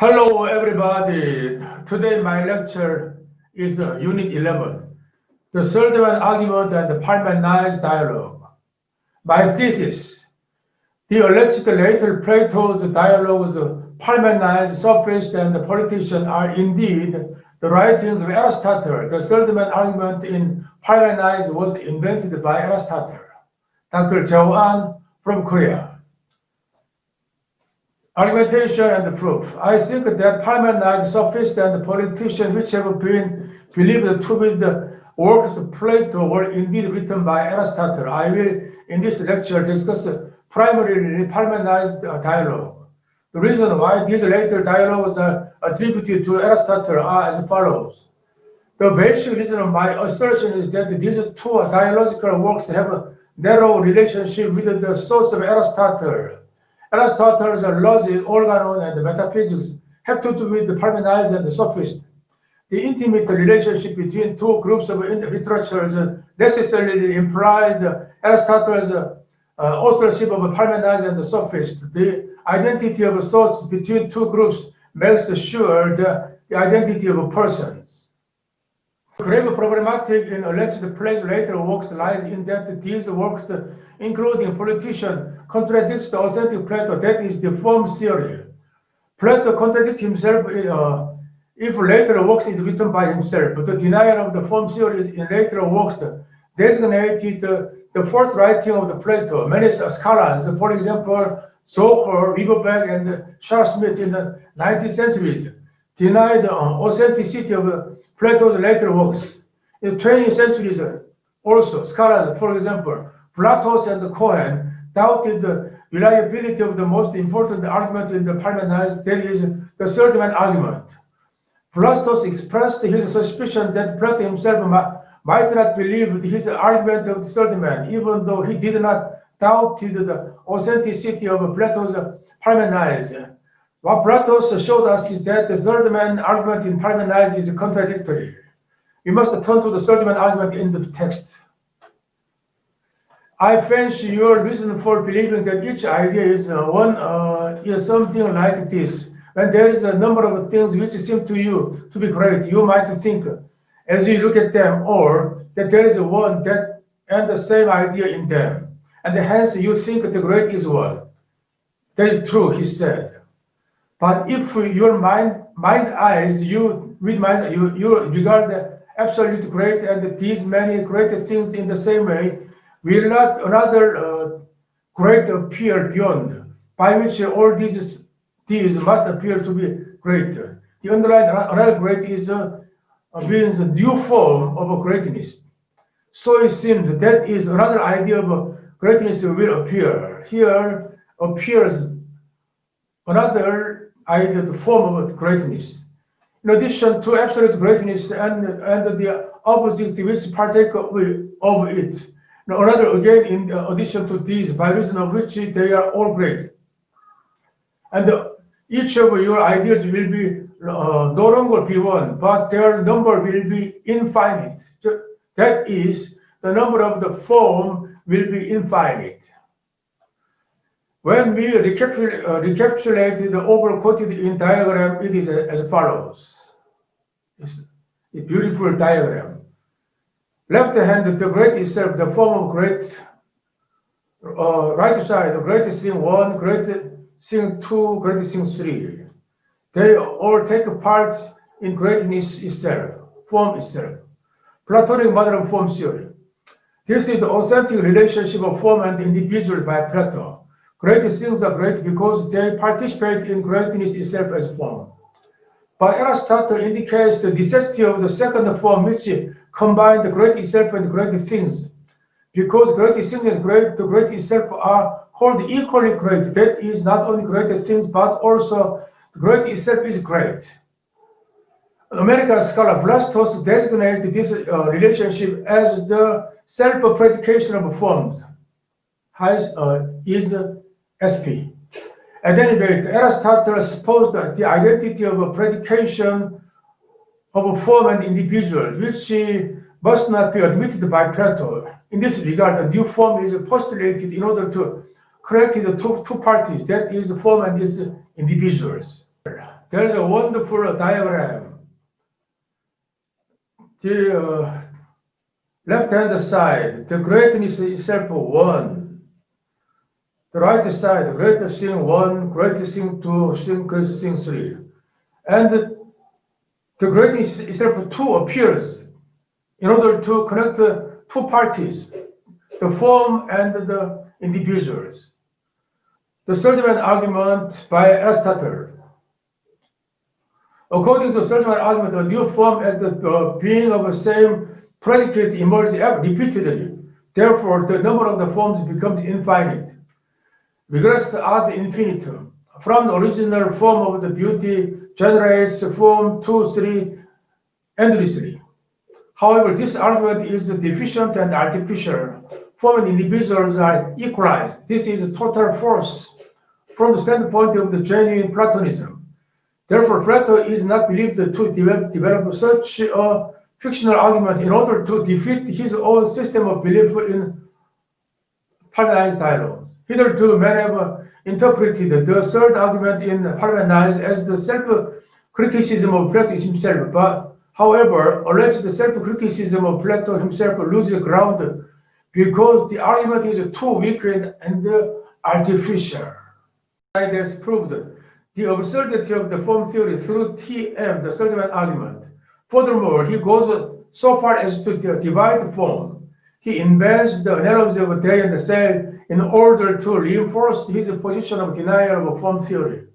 Hello, everybody. Today, my lecture is Unit 11, the third one argument and the Parmenides dialogue. My thesis: the alleged later Plato's dialogues, Parmenides, Sophist, and the politician are indeed the writings of Aristotle. The third man argument in Parmenides was invented by Aristotle. Dr. Jae-an from Korea. Argumentation and proof. I think that Parmenides, Sophist, and politician, which have been believed to be the works of Plato, were indeed written by Aristotle. I will, in this lecture, discuss primarily Parmenides dialogue. The reason why these later dialogues are attributed to Aristotle are as follows. The basic reason of my assertion is that these two dialogical works have a narrow relationship with the source of Aristotle. Aristotle's logic, organon, and metaphysics have to do with the Parmenides and the Sophist. The intimate relationship between two groups of literatures necessarily implies Aristotle's authorship of Parmenides and the Sophist. The identity of thoughts between two groups makes sure the identity of persons. The grave problematic in alleged Plato's later works lies in that these works, including politician, contradicts the authentic Plato, that is the form theory. Plato contradicts himself if later works is written by himself. The denial of the form theory in later works designated the first writing of the Plato. Many scholars, for example, Zohar, Riverbank, and Charles Smith in the 19th centuries, denied the authenticity of Plato's later works. In the 20th centuries, also, scholars, for example, Plato and Cohen, doubted the reliability of the most important argument in the Parmenides, that is, the third man argument. Plato expressed his suspicion that Plato himself might not believe his argument of the third man, even though he did not doubt the authenticity of Plato's Parmenides. What Plato showed us is that the third man argument in Parmenides is contradictory. We must turn to the third man argument in the text. I fancy your reason for believing that each idea is something like this. When there is a number of things which seem to you to be great, you might think, as you look at them, or that there is one that and the same idea in them, and hence you think the great is one. That is true, he said. But if your mind's eyes, you regard the absolute great and these many great things in the same way, will not another great appear beyond, by which all these must appear to be great. The underlying another great means a new form of greatness. So it seems that is another idea of greatness will appear. Here appears another idea, the form of greatness. In addition to absolute greatness and the opposite which partake of it. Another again, in addition to these, by reason of which they are all great. And each of your ideas will be no longer be one, but their number will be infinite. That is, the number of the form will be infinite. When we recapitulate the over-quoted in diagram, it is as follows. It's a beautiful diagram. Left hand, the great itself, the form of great. Right side, the great thing 1, great thing 2, great thing 3. They all take part in greatness itself, form itself. Platonic modern form theory. This is the authentic relationship of form and individual by Plato. Great things are great because they participate in greatness itself as form. But Aristotle indicates the necessity of the second form, which combine the great itself and great things. Because great things and the great itself are called equally great. That is not only great things, but also the great itself is great. An American scholar, Vlastos, designates this relationship as the self-predication of forms, is SP. At any rate, Aristotle supposed that the identity of a predication of a form and individual, which must not be admitted by Plato. In this regard, a new form is postulated in order to connect the two parties, that is, form and its individuals. There is a wonderful diagram. The left-hand side, the greatness itself one. The right side, greatest thing one, greatest thing two, greatest thing three. And the greatness itself two appears in order to connect the two parties, the form and the individuals. The third-man argument by Aristotle. According to the third-man argument, a new form as the being of the same predicate emerges repeatedly. Therefore, the number of the forms becomes infinite. Regress ad infinitum. From the original form of the beauty generates form 2, 3, endlessly. However, this argument is deficient and artificial. Form and individuals are equalized. This is total force from the standpoint of the genuine Platonism. Therefore, Plato is not believed to develop such a fictional argument in order to defeat his own system of belief in Parmenides dialogues. Hitherto, many have interpreted the third argument in Parmenides as the self-criticism of Plato himself, but however, alleged self-criticism of Plato himself loses ground because the argument is too weak and artificial. It has proved the absurdity of the form theory through TM, the third-man argument. Furthermore, he goes so far as to divide form. He invents the analogy of a day and the cell in order to reinforce his position of denial of form theory.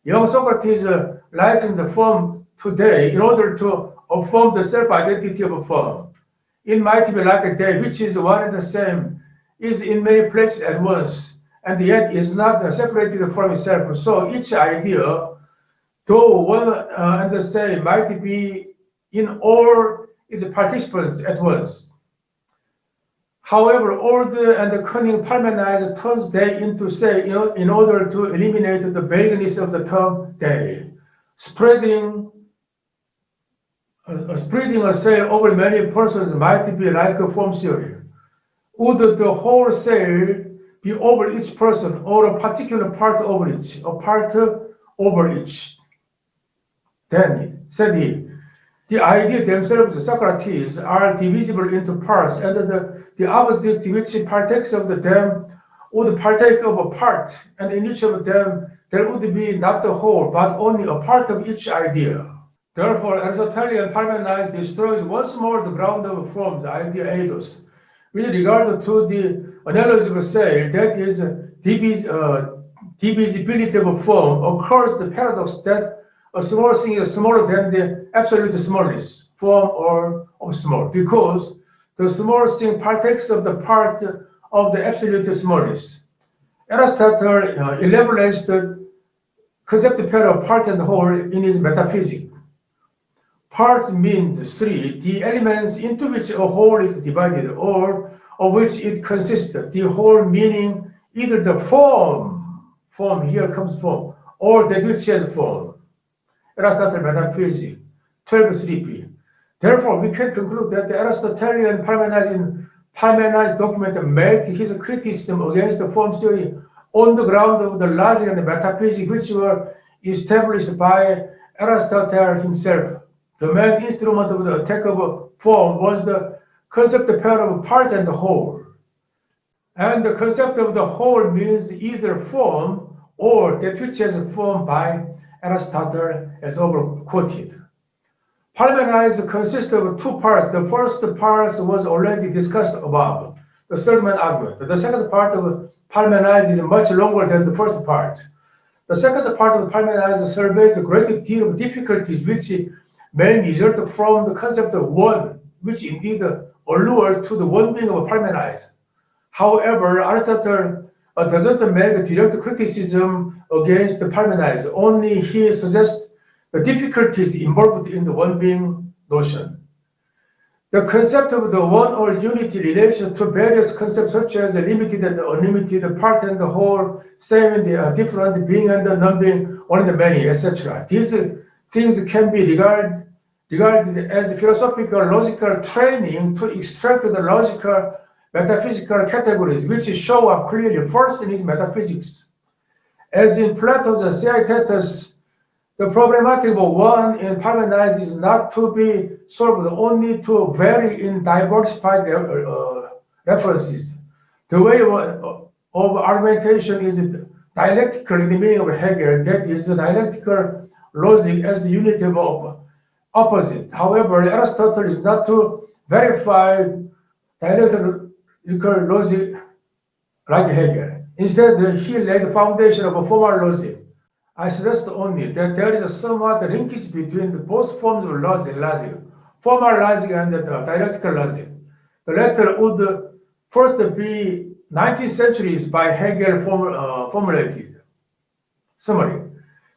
Young Socrates likens the form today in order to affirm the self-identity of a form. It might be like a day, which is one and the same, is in many places at once, and yet is not separated from itself. So each idea, though one and the same, might be in all its participants at once. However, old and cunning Parmenides turns day into say in order to eliminate the vagueness of the term day, spreading a cell over many persons might be like a form theory. Would the whole cell be over each person or a particular part over each, a part over each? Then, said he, the ideas themselves, Socrates, are divisible into parts, and the opposite which partakes of them would partake of a part, and in each of them there would be not the whole, but only a part of each idea. Therefore, Aristotelian Parmenides destroys once more the ground of form, the idea eidos. With regard to the analogy of a cell, that is divisibility of a form, occurs the paradox that a small thing is smaller than the absolute smallness, form or of small, because the small thing partakes of the part of the absolute smallness. Aristotle elaborates the concept pair of part and whole in his metaphysics. Parts means three, the elements into which a whole is divided or of which it consists. The whole meaning either the form, here comes form, or that which has form. Aristotle Metaphysics 12.3b. Therefore, we can conclude that the Aristotelian Parmenides document make his criticism against the form theory on the ground of the logic and the metaphysics which were established by Aristotle himself. The main instrument of the attack of form was the concept pair of part and whole. And the concept of the whole means either form or that which has form by Aristotle as overquoted. Parmenides consists of two parts. The first part was already discussed above, the third-man argument. The second part of Parmenides is much longer than the first part. The second part of Parmenides surveys a great deal of difficulties which may result from the concept of one, which indeed allure to the one-being of Parmenides. However, Aristotle doesn't make a direct criticism against the Parmenides, only he suggests the difficulties involved in the one-being notion. The concept of the one or unity relation to various concepts such as limited and unlimited, part and the whole, same and the different, being and the non-being, one and the many, etc. These things can be regarded as philosophical logical training to extract the logical metaphysical categories which show up clearly first in his metaphysics. As in Plato's Theaetetus, The problematic of one in Parmenides is not to be solved only to vary in diversified references. The way of argumentation is dialectical in the meaning of Hegel, that is dialectical logic as the unity of opposite. However, Aristotle is not to verify dialectical logic like Hegel. Instead, he laid the foundation of a formal logic. I suggest only that there is a somewhat linkage between the both forms of logic, formal logic and the dialectical logic. The latter would first be 19th centuries by Hegel formulated. Summary.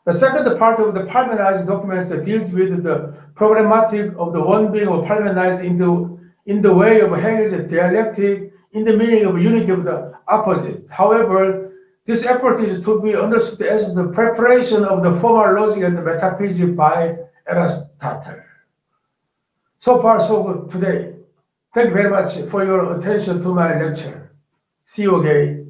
The second part of the Parmenides documents deals with the problematic of the one-being of Parmenides in the way of Hegel's dialectic, in the meaning of unity of the opposite. However, this effort is to be understood as the preparation of the formal logic and the metaphysics by Aristotle. So far, so good today. Thank you very much for your attention to my lecture. See you again.